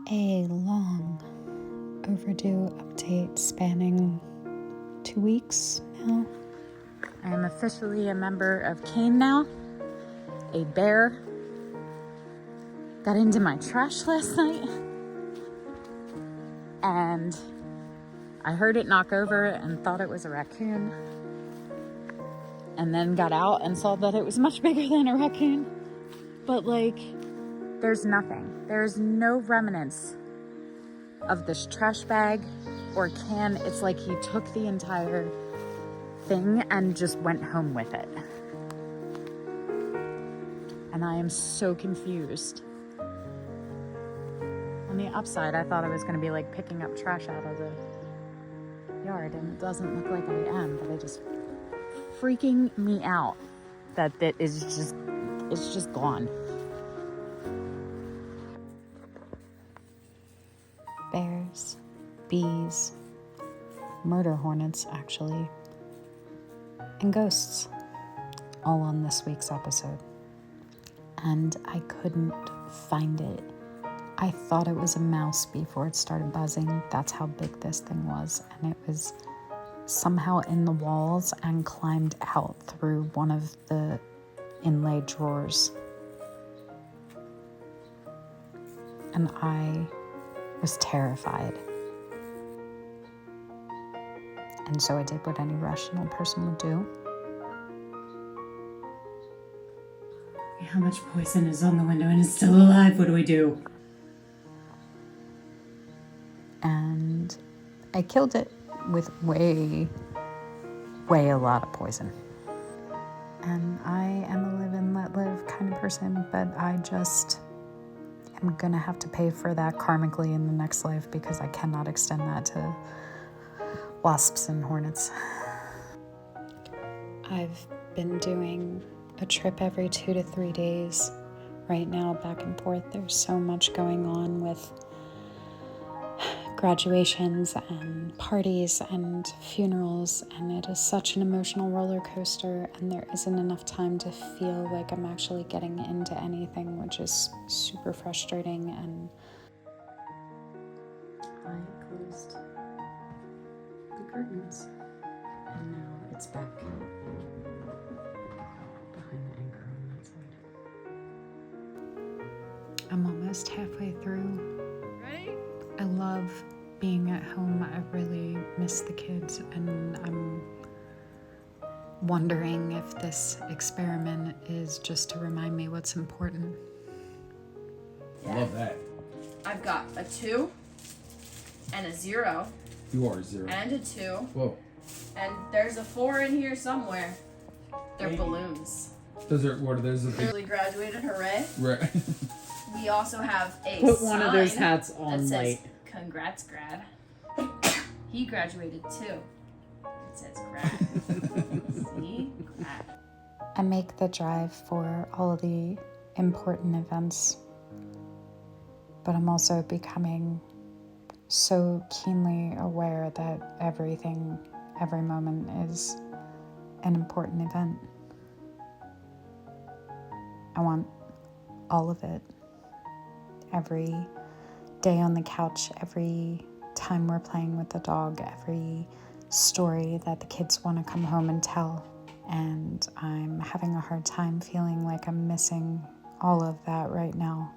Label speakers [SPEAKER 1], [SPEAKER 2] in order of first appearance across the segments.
[SPEAKER 1] A long overdue update spanning 2 weeks now. I am officially a member of Cane now. A bear got into my trash last night and I heard it knock over and thought it was a raccoon, and then got out and saw that it was much bigger than a raccoon. But there's nothing. There's no remnants of this trash bag or can. It's like he took the entire thing and just went home with it. And I am so confused. On the upside, I thought I was going to be picking up trash out of the yard, and it doesn't look like I am, but it just freaking me out that it's just gone. Bears, bees, murder hornets actually, and ghosts, all on this week's episode. And I couldn't find it. I thought it was a mouse before it started buzzing. That's how big this thing was. And it was somehow in the walls and climbed out through one of the inlaid drawers. And I was terrified. And so I did what any rational person would do.
[SPEAKER 2] How much poison is on the window and it's still alive? What do we do?
[SPEAKER 1] And I killed it with way a lot of poison. And I am a live and let live kind of person, but I just am gonna have to pay for that karmically in the next life because I cannot extend that to wasps and hornets. I've been doing a trip every 2 to 3 days right now, back and forth. There's so much going on with graduations and parties and funerals, and it is such an emotional roller coaster, and there isn't enough time to feel like I'm actually getting into anything, which is super frustrating. And I closed the curtains, and now it's back behind the anchor on that side. I'm almost halfway through.
[SPEAKER 2] Ready?
[SPEAKER 1] I love being at home. I really miss the kids, and I'm wondering if this experiment is just to remind me what's important.
[SPEAKER 3] I love that.
[SPEAKER 4] I've got a 2 and a 0.
[SPEAKER 3] You are 0.
[SPEAKER 4] And a 2.
[SPEAKER 3] Whoa.
[SPEAKER 4] And there's a 4 in here somewhere. They're
[SPEAKER 3] Thank you.
[SPEAKER 4] balloons.
[SPEAKER 3] Those are, what are those?
[SPEAKER 4] Early graduated, hooray.
[SPEAKER 3] Right.
[SPEAKER 4] We also have a
[SPEAKER 2] Put one of those
[SPEAKER 4] sign
[SPEAKER 2] hats
[SPEAKER 4] that
[SPEAKER 2] on
[SPEAKER 4] says,
[SPEAKER 2] light.
[SPEAKER 4] "Congrats, grad." He graduated too. It says grad. See? Grad.
[SPEAKER 1] I make the drive for all of the important events, but I'm also becoming so keenly aware that everything, every moment is an important event. I want all of it. Every day on the couch, every time we're playing with the dog, every story that the kids want to come home and tell. And I'm having a hard time feeling like I'm missing all of that right now.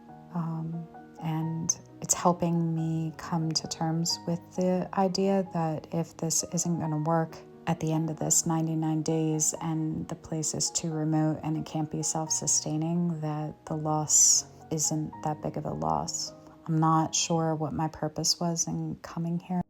[SPEAKER 1] And it's helping me come to terms with the idea that if this isn't going to work at the end of this 99 days and the place is too remote and it can't be self-sustaining, that the loss isn't that big of a loss. I'm not sure what my purpose was in coming here.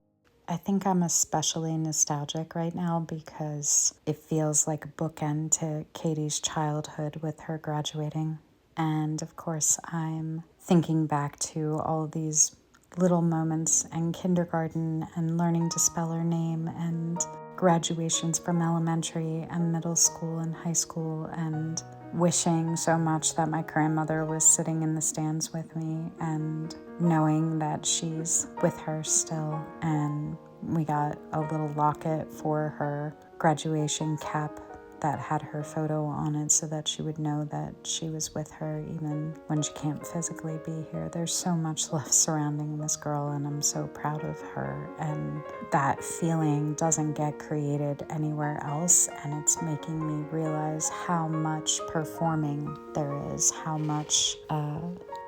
[SPEAKER 1] I think I'm especially nostalgic right now because it feels like a bookend to Cadys' childhood with her graduating. And of course, I'm thinking back to all of these little moments in kindergarten and learning to spell her name, and graduations from elementary and middle school and high school, and wishing so much that my grandmother was sitting in the stands with me and knowing that she's with her still. And we got a little locket for her graduation cap that had her photo on it so that she would know that she was with her even when she can't physically be here. There's so much love surrounding this girl, and I'm so proud of her. And that feeling doesn't get created anywhere else, and it's making me realize how much performing there is, how much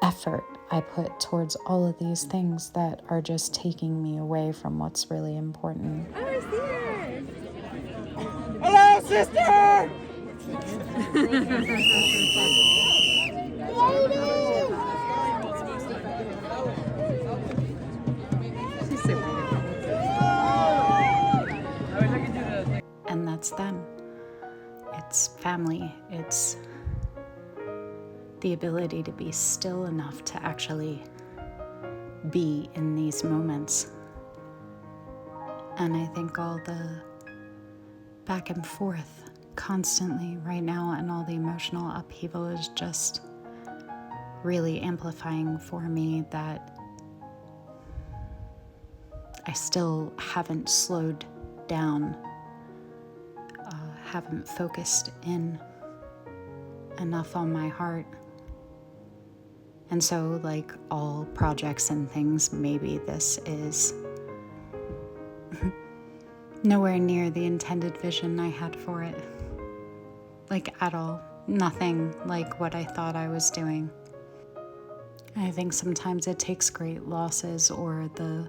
[SPEAKER 1] effort I put towards all of these things that are just taking me away from what's really important.
[SPEAKER 5] Hello, sister!
[SPEAKER 2] She's so beautiful.
[SPEAKER 1] And that's them. It's family. It's the ability to be still enough to actually be in these moments. And I think all the back and forth constantly right now and all the emotional upheaval is just really amplifying for me that I still haven't slowed down, haven't focused in enough on my heart. And so, like all projects and things, maybe this is nowhere near the intended vision I had for it. Like, at all. Nothing like what I thought I was doing. I think sometimes it takes great losses or the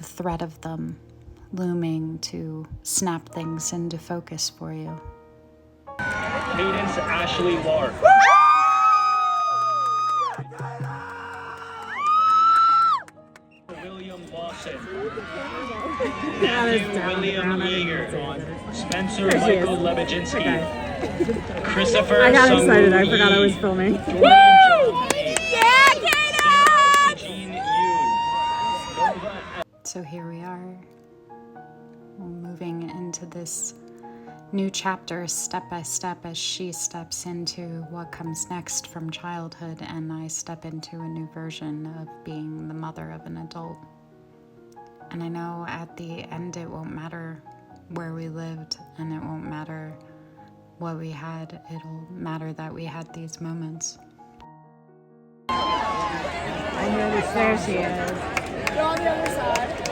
[SPEAKER 1] threat of them looming to snap things into focus for you.
[SPEAKER 6] Cadys Ashley Lark. William Lawson. Matthew William Yeager. Spencer Michael Lebedzinski. Christopher
[SPEAKER 2] I got
[SPEAKER 6] Sung
[SPEAKER 2] excited. I
[SPEAKER 6] Woo
[SPEAKER 2] forgot I
[SPEAKER 6] Yi.
[SPEAKER 2] was filming.
[SPEAKER 6] Jordan John Lee. Sarah Jean Yoon.
[SPEAKER 1] So here we are, moving into this new chapter step by step as she steps into what comes next from childhood and I step into a new version of being the mother of an adult. And I know at the end it won't matter where we lived and it won't matter what we had. It'll matter that we had these moments.
[SPEAKER 2] There she is.
[SPEAKER 4] Go on the other side.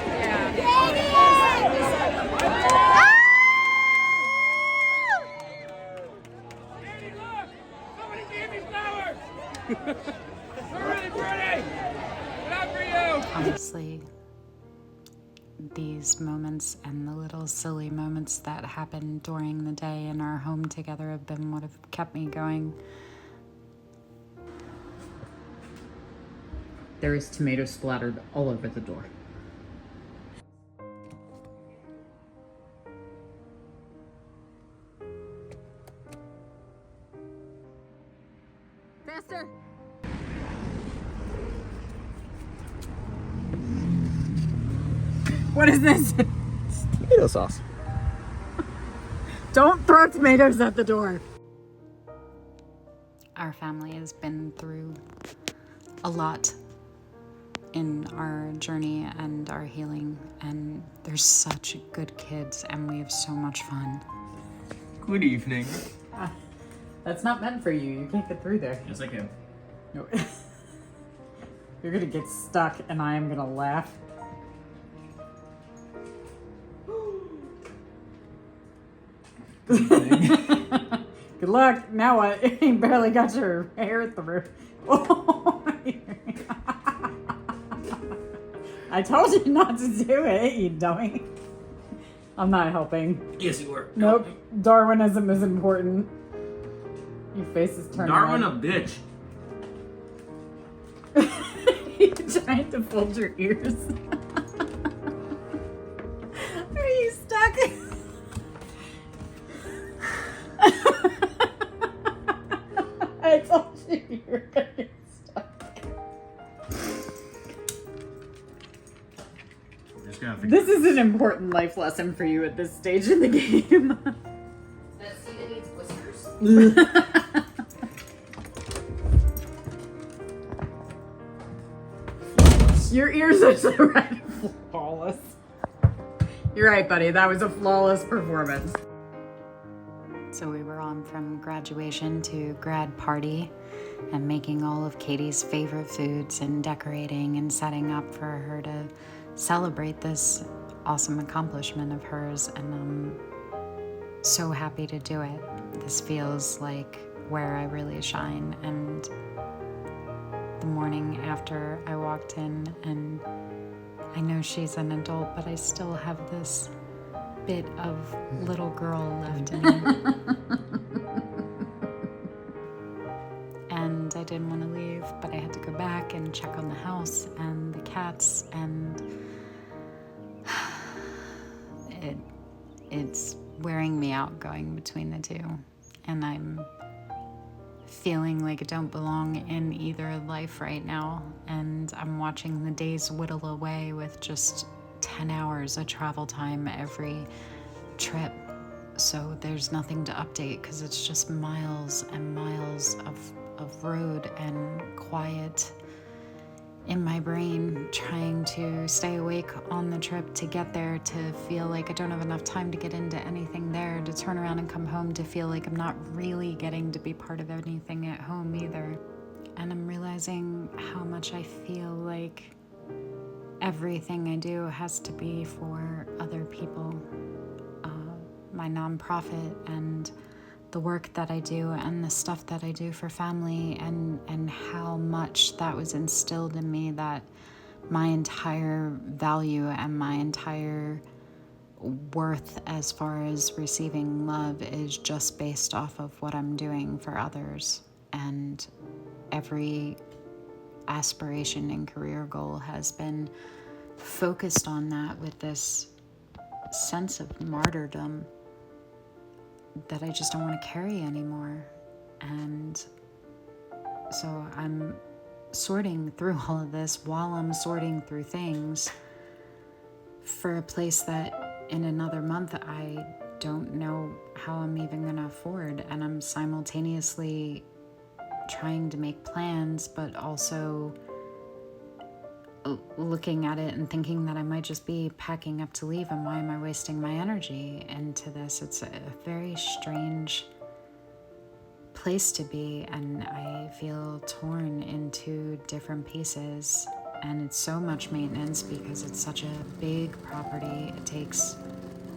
[SPEAKER 5] Somebody gave me flowers! They're really pretty! Not for you!
[SPEAKER 1] Honestly, these moments and the little silly moments that happen during the day in our home together have been what have kept me going.
[SPEAKER 2] There is tomato splattered all over the door.
[SPEAKER 4] Faster.
[SPEAKER 2] What is this?
[SPEAKER 5] Tomato sauce.
[SPEAKER 2] Don't throw tomatoes at the door.
[SPEAKER 1] Our family has been through a lot in our journey and our healing, and they're such good kids and we have so much fun.
[SPEAKER 5] Good evening.
[SPEAKER 2] That's not meant for you. You can't get through there.
[SPEAKER 5] Yes, I can.
[SPEAKER 2] No. You're gonna get stuck and I am gonna laugh. Good luck. Now what? You barely got your hair through. I told you not to do it, you dummy. I'm not helping.
[SPEAKER 5] Yes, you were.
[SPEAKER 2] Nope. Darwinism is important. Your face is turning
[SPEAKER 5] Darwin
[SPEAKER 2] red.
[SPEAKER 5] a bitch.
[SPEAKER 2] You're trying to fold your ears. Are you stuck? I told you you were gonna get stuck.
[SPEAKER 5] We're just gonna figure
[SPEAKER 2] This is an important life lesson for you at this stage in the game.
[SPEAKER 4] That seed that needs whiskers.
[SPEAKER 2] Your ears are so red and flawless.
[SPEAKER 4] You're right, buddy. That was a flawless performance.
[SPEAKER 1] So we were on from graduation to grad party and making all of Katie's favorite foods and decorating and setting up for her to celebrate this awesome accomplishment of hers. And I'm so happy to do it. This feels like where I really shine. And the morning after I walked in, and I know she's an adult, but I still have this bit of little girl left in me. And I didn't want to leave, but I had to go back and check on the house and the cats, and it's wearing me out going between the two. And I'm feeling like I don't belong in either life right now. And I'm watching the days whittle away with just 10 hours of travel time every trip. So there's nothing to update because it's just miles and miles of road and quiet in my brain, trying to stay awake on the trip to get there, to feel like I don't have enough time to get into anything there, to turn around and come home to feel like I'm not really getting to be part of anything at home either. And I'm realizing how much I feel like everything I do has to be for other people. My nonprofit and the work that I do and the stuff that I do for family, and how much that was instilled in me, that my entire value and my entire worth as far as receiving love is just based off of what I'm doing for others. And every aspiration and career goal has been focused on that, with this sense of martyrdom that I just don't want to carry anymore. And so I'm sorting through all of this while I'm sorting through things for a place that in another month I don't know how I'm even going to afford. And I'm simultaneously trying to make plans, but also looking at it and thinking that I might just be packing up to leave, and why am I wasting my energy into this? It's a very strange place to be, and I feel torn into different pieces, and it's so much maintenance because it's such a big property. It takes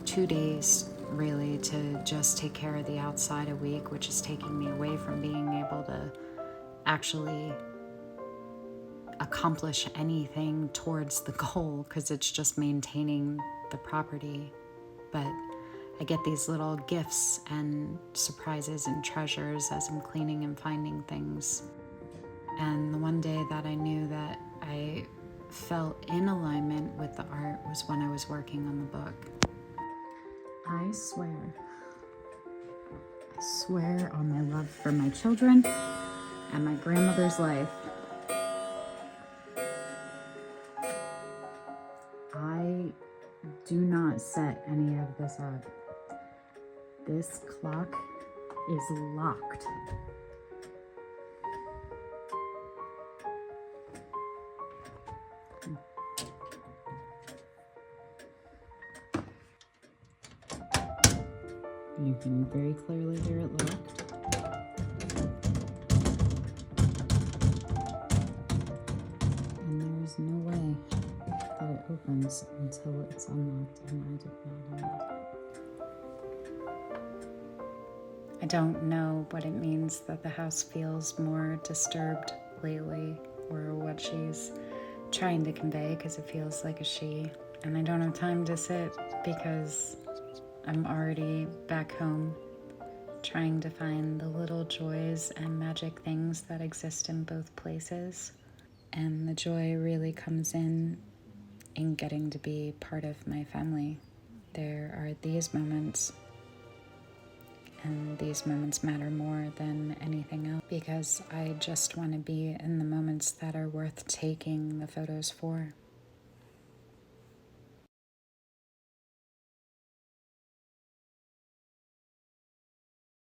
[SPEAKER 1] 2 days really to just take care of the outside a week, which is taking me away from being able to actually accomplish anything towards the goal, because it's just maintaining the property. But I get these little gifts and surprises and treasures as I'm cleaning and finding things. And the one day that I knew that I felt in alignment with the art was when I was working on the book. I swear on my love for my children and my grandmother's life, I do not set any of this up. This clock is locked. You can very clearly hear it locked. And there's no way that it opens until it's unlocked, and I did not unlock it. I don't know what it means that the house feels more disturbed lately, or what she's trying to convey, because it feels like a she. And I don't have time to sit because I'm already back home trying to find the little joys and magic things that exist in both places. And the joy really comes in getting to be part of my family. There are these moments, and these moments matter more than anything else, because I just want to be in the moments that are worth taking the photos for.